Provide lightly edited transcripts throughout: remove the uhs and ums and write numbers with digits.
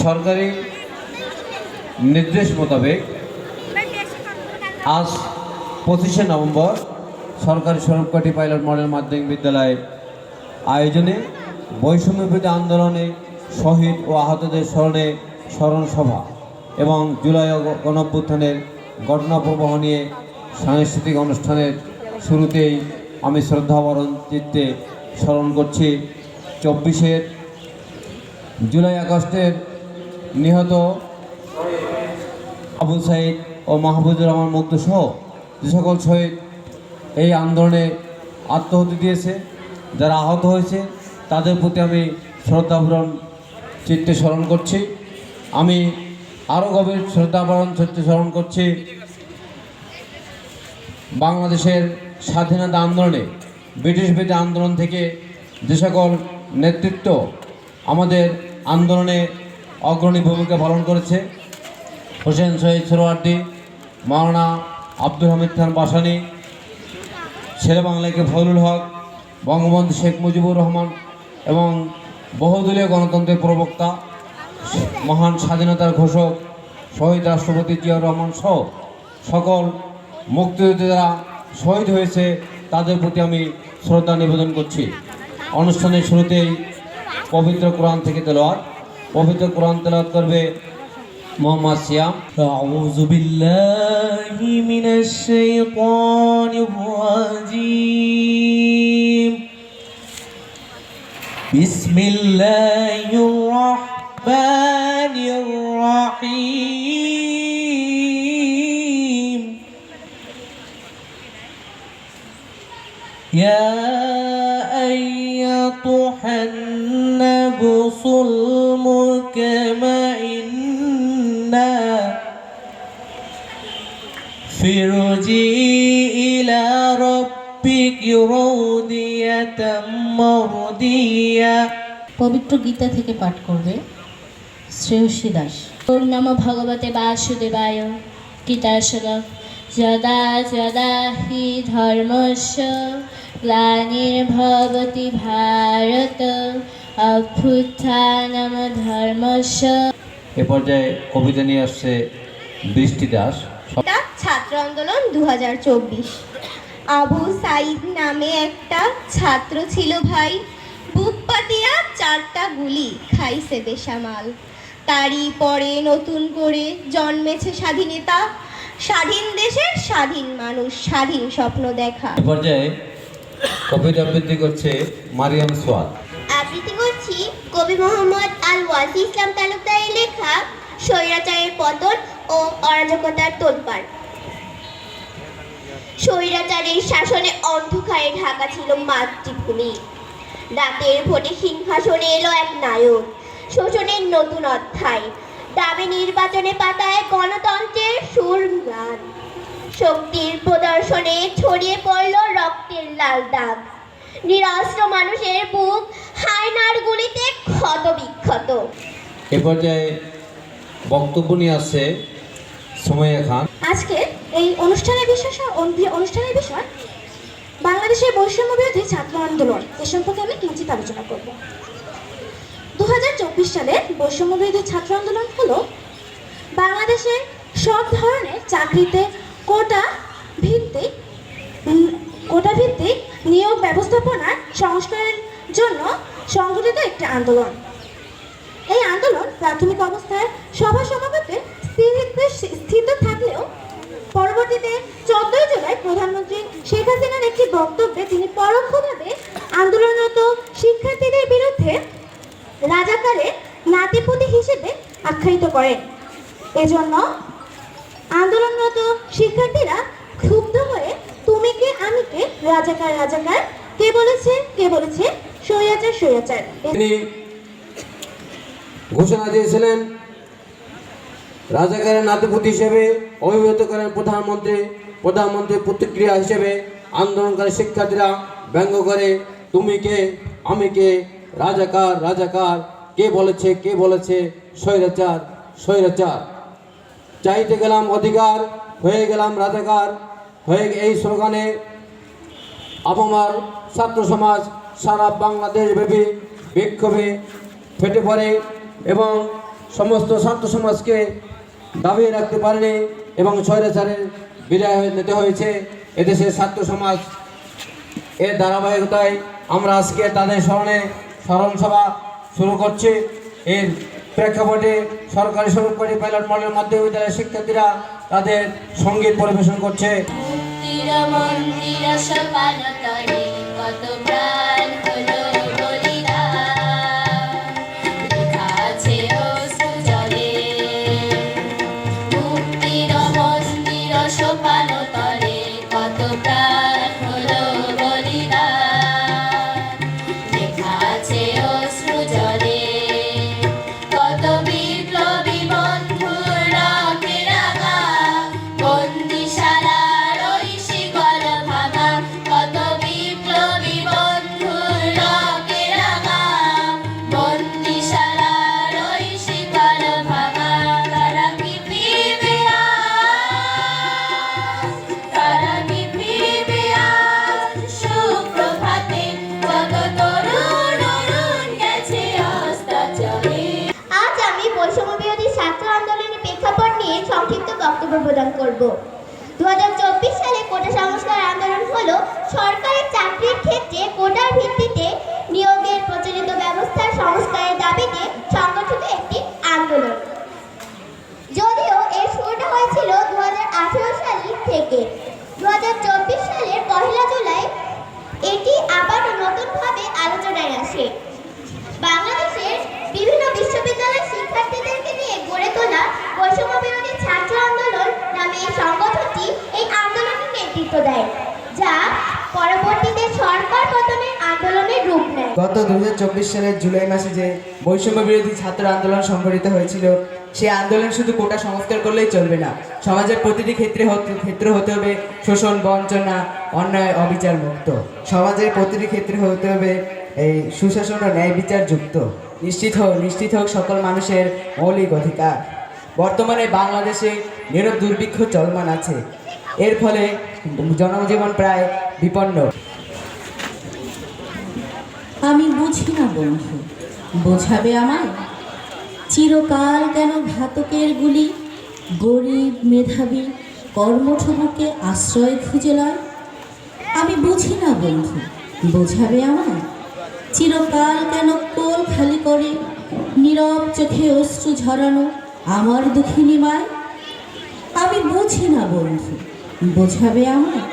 সরকারি নির্দেশ মোতাবেক আজ 25শে নভেম্বর সরকারি স্বরূপকাঠি পাইলট মডেল মাধ্যমিক বিদ্যালয় আয়োজনে বৈষম্যবিরোধী আন্দোলনে শহীদ ও আহতদের স্মরণে স্মরণ সভা এবং জুলাই গণঅভ্যুত্থানের ঘটনা প্রবাহ নিয়ে সাংস্কৃতিক অনুষ্ঠানের শুরুতেই আমি শ্রদ্ধাভরণ চিত্তে স্মরণ করছি 24শে জুলাই আগস্টের নিহত আবু সাইদ ও মাহবুবুর রহমান মুগ্ধ সহ যে সকল শহীদ এই আন্দোলনে আত্মাহুতি দিয়েছে, যারা আহত হয়েছে তাদের প্রতি আমি শ্রদ্ধাভরণ চিত্তে স্মরণ করছি। আমি আরও গভীর শ্রদ্ধাভরণ চিত্তে স্মরণ করছি বাংলাদেশের স্বাধীনতা আন্দোলনে ব্রিটিশ বিরোধী আন্দোলন থেকে যে সকল নেতৃত্ব আমাদের আন্দোলনে অগ্রণী ভূমিকা পালন করেছে, হোসেন শহীদ সোহরাওয়ার্দী, মাওলানা আব্দুল হামিদ খান বাসানী, শেরেবাংলাকে ফজলুল হক, বঙ্গবন্ধু শেখ মুজিবুর রহমান এবং বহুদলীয় গণতন্ত্রের প্রবক্তা মহান স্বাধীনতার ঘোষক শহীদ রাষ্ট্রপতি জিয়াউর রহমান সহ সকল মুক্তিযোদ্ধারা শহীদ হয়েছে তাদের প্রতি আমি শ্রদ্ধা নিবেদন করছি। অনুষ্ঠানের শুরুতেই পবিত্র কোরআন থেকে তেলাওয়াত, পবিত্র কোরআন তেলাওয়াত করবে মোহাম্মদ সিয়াম। আউযু বিল্লাহি মিনাশ শাইতানির রাজীম। বিসমিল্লাহির রাহমানির রাহিম। ইয়া আইয়াতুহান নাফসুল মুতমাইন্না ফিরজি ইলা রাব্বিকি রাদিয়াতাম মারদিয়া। পবিত্র গীতা থেকে পাঠ করবে শ্রেয়সী দাস। ওম নমো ভগবতে বাসুদেবায়। গীতা শ্লোক যদা যদা হি ধর্মস্য গ্লানির্ভবতি ভারত অভ্যুত্থানম ধর্মস্য। এ পর্যায়ে কবিতা নিয়ে আসছে বৃষ্টি দাস। ছাত্র আন্দোলন 2024। আবু সাইদ নামে একটা ছাত্র ছিল ভাই, বুক পাতিয়া 4টা গুলি খাইছে বেসামাল। তারই পরে নতুন করে জন্মেছে স্বাধীনতা, স্বাধীন দেশের স্বাধীন মানুষ, স্বাধীন স্বপ্ন দেখা। এ পর্যায়ে কবিতা আবৃত্তি করছে মারিয়াম সোয়াদ। আবৃত্তি করছি কবি মোহাম্মদ আল ওয়াজি ইসলাম তালুকদারের লেখা স্বৈরাচারের পতন ও অরাজকতার তোলপাড়। স্বৈরাচারের শাসনে অন্ধকারে ঢাকা ছিল মাতৃভূমি। রাতের ভোটে সিংহাসনে এলো এক নায়ক, শোষণের নতুন অধ্যায়। দাবি নির্বাচনে পাতায় গণতন্ত্রের সুর গান। শক্তির প্রদর্শনে ছড়িয়ে পড়ল রক্তের লাল দাগ। নিরস্ত্র মানুষের বুক হায়নার গুলিতে ক্ষত বিক্ষত। এ পর্যায়ে বক্তব্য নিয়ে আসছে সুমাইয়া খান। আজকে এই অনুষ্ঠানের বিষয় বাংলাদেশের বৈষম্য বিরোধী ছাত্র আন্দোলন। এ সম্পর্কে আমি কিঞ্চিত আলোচনা করব। 2024 সালের বৈষম্য বিরোধী ছাত্র আন্দোলন হলো বাংলাদেশের সব ধরনের চাকরিতে কোটা ভিত্তিক নিয়োগ ব্যবস্থাপনার সংস্কারের জন্য সংগঠিত একটি আন্দোলন। এই আন্দোলন প্রাথমিক অবস্থায় সভা সমাবেশে স্থিত থাকলেও পরবর্তীতে 14 জুলাই প্রধানমন্ত্রী শেখ হাসিনার একটি বক্তব্যে তিনি পরোক্ষভাবে আন্দোলনরত শিক্ষার্থীদের বিরুদ্ধে রাজাকারের নাতিপুতি হিসেবে আখ্যায়িত করেন। এজন্য আন্দোলনরত শিক্ষার্থীরা ক্ষুব্ধ হয়ে তুমি কে আমি কে, রাজাকার রাজাকার, কে বলেছে স্বৈরাচার স্বৈরাচার। তিনি ঘোষণা দিয়েছিলেন রাজাকারের নাতিপুতি হিসেবে অভিহিত করেন প্রধানমন্ত্রী প্রতিক্রিয়া হিসেবে আন্দোলনকারী শিক্ষার্থীরা ব্যঙ্গ করে তুমি কে আমি কে, রাজাকার রাজাকার, কে বলেছে স্বৈরাচার স্বৈরাচার। চাইতে গেলাম অধিকার, হয়ে গেলাম রাজাকার। এই স্লোগানে আপামার ছাত্র সমাজ সারা বাংলাদেশ ব্যাপী বিক্ষোভে ফেটে পড়ে এবং সমস্ত ছাত্র সমাজকে দাবিয়ে রাখতে পারেনি এবং স্বৈরাচারের বিদায় নিতে হয়েছে এদেশের ছাত্র সমাজ। এর ধারাবাহিকতায় আমরা আজকে তাদের স্মরণে স্মরণ সভা শুরু করছি। এর প্রেক্ষাপটে সরকারি সরকারি পাইলট মডেল মাধ্যমিক বিদ্যালয়ের শিক্ষার্থীরা তাদের সঙ্গীত পরিবেশন করছে। কত প্রাণ হলো বলিদান, লেখা আছে অশ্রু জলে। মুক্তির মন্দির সোপান তলে কত প্রাণ হলো বলিদান, লেখা আছে অশ্রু জলে। কত বিপ্লবী বন্ধুর রক্তে রাঙা বন্দিশালার ওই শিকল ভাঙা, কত বিপ্লবী বন্ধুর রক্তে রাঙা বন্দিশালার ওই শিকল ভাঙা। তারা কি ফিরবে আজ, তারা কি ফিরবে আজ সুপ্রভাতে, কত তরুণ অরুণ গেছে অস্তাচলে। আজ আমি বৈষম্য বিরোধী ছাত্র আন্দোলনের প্রেক্ষাপট নিয়ে সংক্ষিপ্ত বক্তব্য প্রদান করব। 2024 সালে কোটা সংস্কার আন্দোলন হলো সরকারি চাকরির ক্ষেত্রে কোটার ভিত্তিতে নিয়োগের প্রচলিত ব্যবস্থার সংস্কারের দাবিতে সংগঠিত একটি আন্দোলন। যদিও এর শুরুটা হয়েছিল 2018 সাল থেকে। 2024 সালের 1 জুলাই এটি আবারও নতুনভাবে আলোচনায় আসে। বাংলাদেশের বিভিন্ন বিশ্ববিদ্যালয়ের শিক্ষার্থীদেরকে নিয়ে গড়ে তোলা বৈষম্য বিরোধী ছাত্র আন্দোলন নামে এই সংগঠনটি এই আন্দোলনের নেতৃত্ব দেয়, যা পরবর্তীতে সরকার পতনের আন্দোলনের রূপ নেয়। গত 2024 সালের জুলাই মাসে যে বৈষম্য বিরোধী ছাত্র আন্দোলন সংগঠিত হয়েছিল, সেই আন্দোলন শুধু কোটা সংস্কার করলেই চলবে না, সমাজের প্রতিটি ক্ষেত্রে হতে হবে শোষণ, বঞ্চনা, অন্যায়, অবিচার মুক্ত। সমাজের প্রতিটি ক্ষেত্রে হতে হবে এই সুশাসন ও ন্যায় বিচার যুক্ত। নিশ্চিত হোক সকল মানুষের মৌলিক অধিকার। বর্তমানে বাংলাদেশে নীরব দুর্ভিক্ষ চলমান আছে, এর ফলে জনজীবন প্রায় বিপন্ন। আমি বুঝি না বন্ধু, বোঝাবে আমায়? চিরকাল কেন ঘাতকের গুলি গরিব মেধাবী কর্মঠ বুকে আশ্রয় খুঁজে লয়? আমি বুঝি না বন্ধু, বোঝাবে আমায়? চিরকাল কেন কোল খালি করে নীরব চোখে অশ্রু ঝরানো আমার দুঃখিনী মায়? আমি বুঝি না বন্ধু, বোঝাবে আমায়?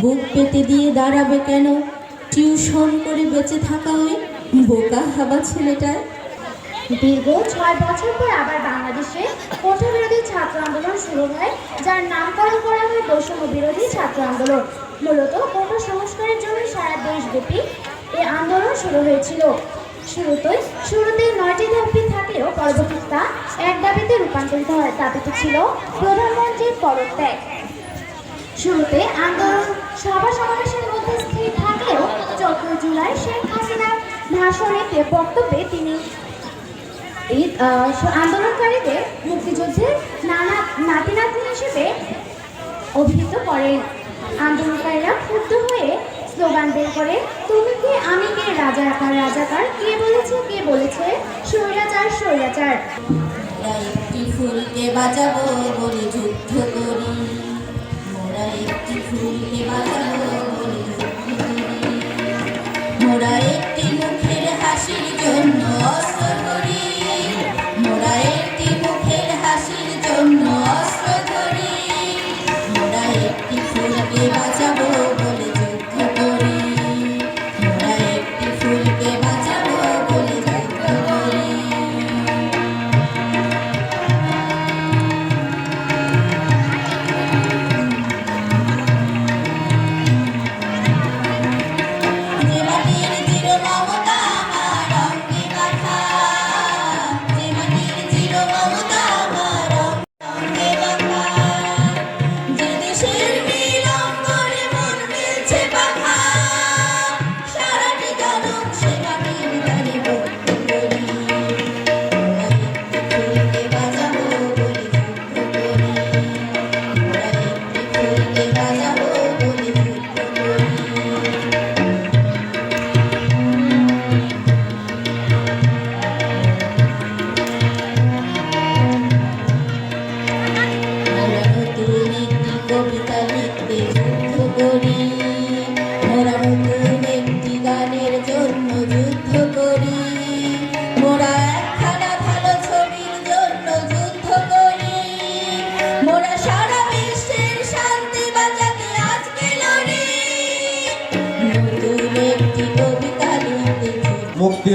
বুক পেতে দিয়ে দাঁড়াবে কেন টিউশন করে বেঁচে থাকা ওই বোকা হাবা ছেলেটায়? দীর্ঘ 6 বছর পর আবার বাংলাদেশে কোটা বিরোধী ছাত্র আন্দোলন শুরু হয়, যার নামকরণ করা হয় বৈষম্য বিরোধী ছাত্র আন্দোলন। মূলত কোটা সংস্কারের জন্য সারা দেশব্যাপী এই আন্দোলন শুরু হয়েছিল। শুরুতে 9টি দাবি থাকলেও পরবর্তীতে তা এক দাবিতে রূপান্তরিত হয়। দাবিটি ছিল প্রধানমন্ত্রীর পদত্যাগ। শুরুতে আন্দোলন সভা সমাবেশের মধ্যে স্থির থাকলেও 14 জুলাই শেখ হাসিনার ভাষণে বক্তব্যে তিনি এই আন্দোলনকারীদের মুক্তিযুদ্ধের নাতি নাতনি হিসেবে অভিহিত করেন। আন্দোলনকারীরা ক্ষুব্ধ হয়ে স্লোগান বের করে, তুমি কে আমি কে, রাজাকার রাজাকার, কে বলেছে স্বৈরাচার স্বৈরাচার। একটি ফুলকে বাঁচাবো বলে যুদ্ধ করি, মোরা একটি ফুলকে বাঁচাবো বলে যুদ্ধ করি, মোরা একটি মুখের হাসির জন্য অস্ত্র ধরি, মোরা একটি মুখের হাসির জন্য অস্ত্র ধরি, মোরা একটি ফুলকে বাঁচাবো বলে যুদ্ধ করি, মোরা একটি ফুলকে বাঁচাবো বলে যুদ্ধ করি।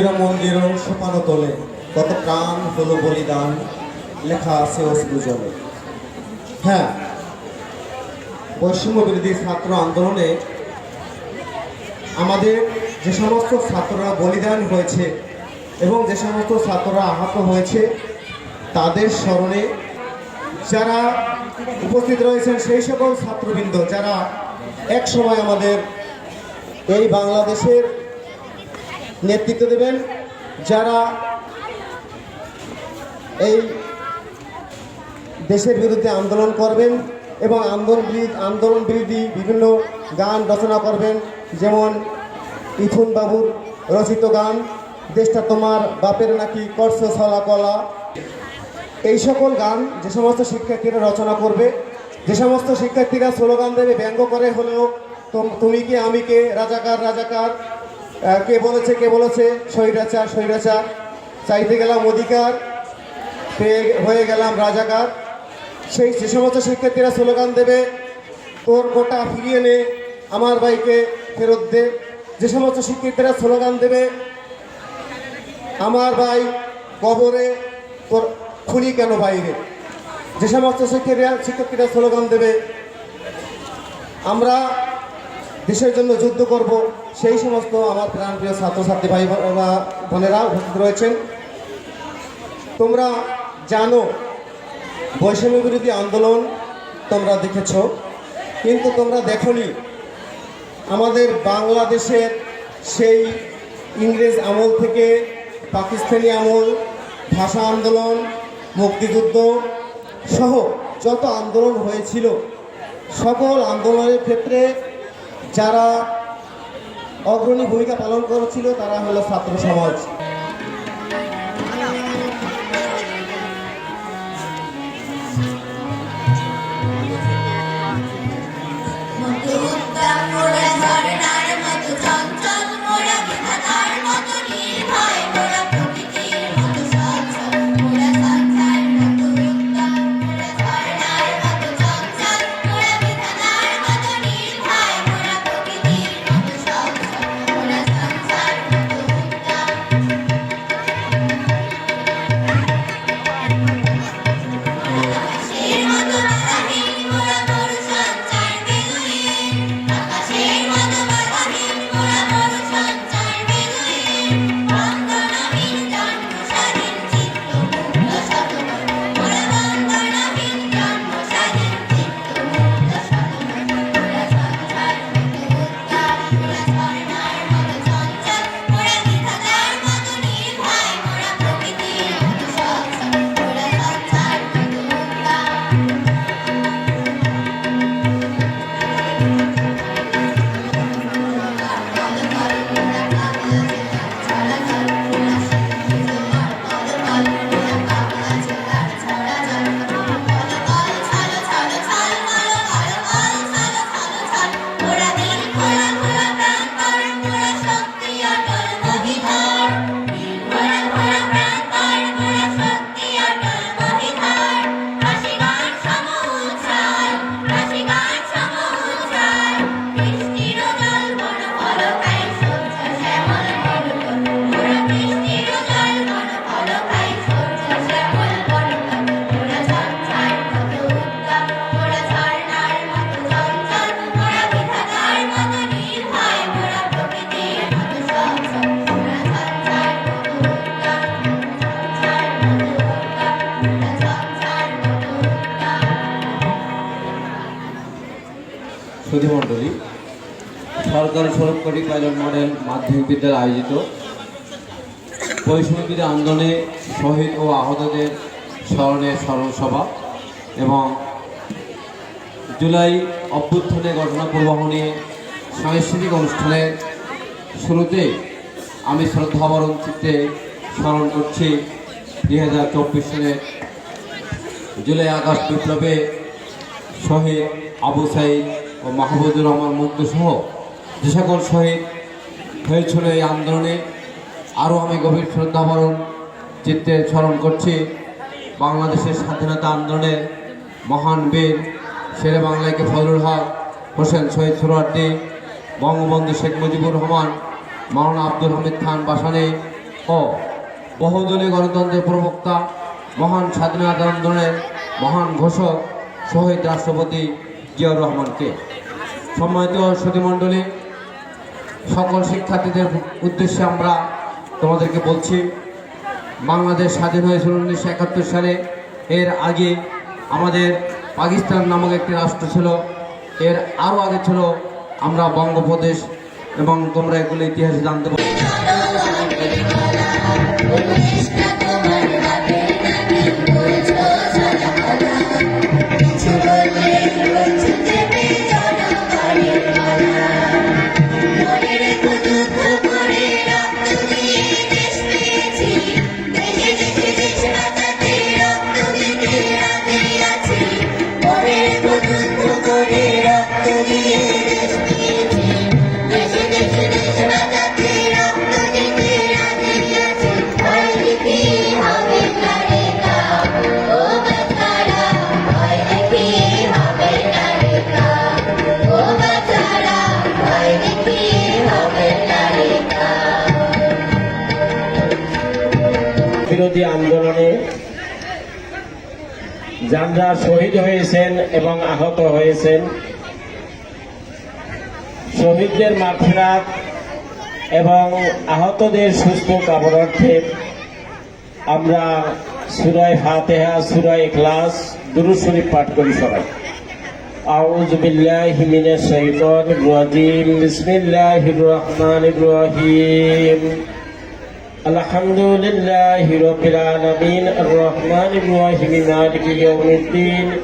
চিরমন্দির সোপানো তোলে, কত প্রাণ হলো বলিদান, লেখা আছে অশ্রু জলে। হ্যাঁ, বৈষম্য বিরোধী ছাত্র আন্দোলনে আমাদের যে সমস্ত ছাত্ররা বলিদান হয়েছে এবং যে সমস্ত ছাত্ররা আহত হয়েছে তাদের স্মরণে যারা উপস্থিত রয়েছেন সেই সকল ছাত্রবৃন্দ যারা এক সময় আমাদের এই বাংলাদেশের নেতৃত্ব দেবেন, যারা এই দেশের বিরুদ্ধে আন্দোলন করবেন এবং আন্দোলন বিরোধী বিভিন্ন গান রচনা করবেন, যেমন ইথুন বাবুর রচিত গান দেশটা তোমার বাপের নাকি করছে ছলা কলা। এই সকল গান যে সমস্ত শিক্ষার্থীরা রচনা করবে, যে সমস্ত শিক্ষার্থীরা স্লোগান দেবে ব্যঙ্গ করে হলেও তুমি কে আমি কে, রাজাকার রাজাকার, কে বলেছে স্বৈরাচার স্বৈরাচার, চাইতে গেলাম অধিকার পেয়ে হয়ে গেলাম রাজাকার, যে সমস্ত শিক্ষার্থীরা স্লোগান দেবে তোর কোটা ফিরিয়ে নে, আমার ভাইকে ফেরত দে, যে সমস্ত শিক্ষার্থীরা স্লোগান দেবে আমার ভাই কবরে, তোর খুনি কেন বাইরে, যে সমস্ত শিক্ষার্থীরা স্লোগান দেবে আমরা দেশের জন্য যুদ্ধ করব, সেই সমস্ত আমার প্রাণপ্রিয় ছাত্রছাত্রী ভাই বোনেরা উপস্থিত রয়েছেন। তোমরা জানো বৈষম্য বিরোধী আন্দোলন তোমরা দেখেছ, কিন্তু তোমরা দেখোনি আমাদের বাংলাদেশের সেই ইংরেজ আমল থেকে পাকিস্তানি আমল, ভাষা আন্দোলন, মুক্তিযুদ্ধ সহ যত আন্দোলন হয়েছিল সকল আন্দোলনের ক্ষেত্রে যারা অগ্রণী ভূমিকা পালন করেছিল তারা হলো ছাত্র সমাজ। সুধীমণ্ডলী, সরকারি স্বরূপকাঠি পাইলট মডেল মাধ্যমিক বিদ্যালয় আয়োজিত বৈষম্য বিরোধী আন্দোলনে শহীদ ও আহতদের স্মরণে স্মরণ সভা এবং জুলাই অভ্যুত্থানের ঘটনা প্রবাহ নিয়ে সাংস্কৃতিক অনুষ্ঠানের শুরুতে আমি শ্রদ্ধাবরণ চিত্তে স্মরণ করছি 2024 সালের জুলাই আগস্ট বিপ্লবে শহীদ আবু সাইদ ও মাহবুবুর রহমান মুগ্ধ সহ যে সকল শহীদ হয়েছিল এই আন্দোলনে। আরও আমি গভীর শ্রদ্ধাবরণ চিত্তে স্মরণ করছি বাংলাদেশের স্বাধীনতা আন্দোলনের মহান বীর শেরে বাংলাকে ফজলুল হক হোসেন শহীদ সোহরাওয়ার্দী, বঙ্গবন্ধু শেখ মুজিবুর রহমান, মাওলানা আব্দুল হামিদ খান বাসানী, ও বহুদলীয় গণতন্ত্রের প্রবক্তা, মহান স্বাধীনতা আন্দোলনের মহান ঘোষক শহীদ রাষ্ট্রপতি জিয়াউর রহমানকে। সম্মানিত সুধীমণ্ডলী, সকল শিক্ষার্থীদের উদ্দেশ্যে আমরা তোমাদেরকে বলছি, বাংলাদেশ স্বাধীন হয়েছিল 1971 সালে। এর আগে আমাদের পাকিস্তান নামক একটি রাষ্ট্র ছিল, এর আরও আগে ছিল আমরা বঙ্গপ্রদেশ, এবং তোমরা এগুলো ইতিহাসে জানতে পারো। বিরোধী আন্দোলনে যারা শহীদ হয়েছেন এবং আহত হয়েছেন, শহীদদের মাগফিরাত এবং আহতদের সুস্থ কামনার্থে আমরা সূরা ফাতিহা, সূরা ইখলাস, দুরূদ শরীফ পাঠ করি সবাই। আউযু বিল্লাহি মিনাশ শাইতানির রাজীম। বিসমিল্লাহির রহমানির রহিম। আলহামদুলিল্লাহি রাব্বিল আলামিন। আর রহমানির রহিম। মালিকি ইয়াউমিদ্দিন।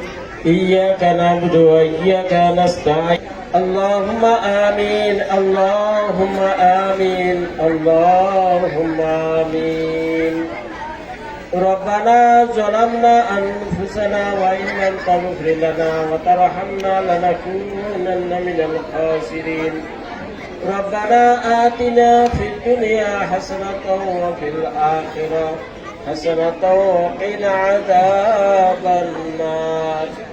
ইয়্যাকা না'বুদু ওয়া ইয়্যাকা নাস্তাঈন। আল্লাহুম্মা আমিন, আল্লাহুম্মা আমিন, আল্লাহুম্মা আমিন। ربنا ظلمنا أنفسنا وإن لم تغفر لنا وترحمنا لنكونن من الخاسرين. ربنا آتنا في الدنيا حسنة وفي الآخرة حسنة وقنا عذاب النار.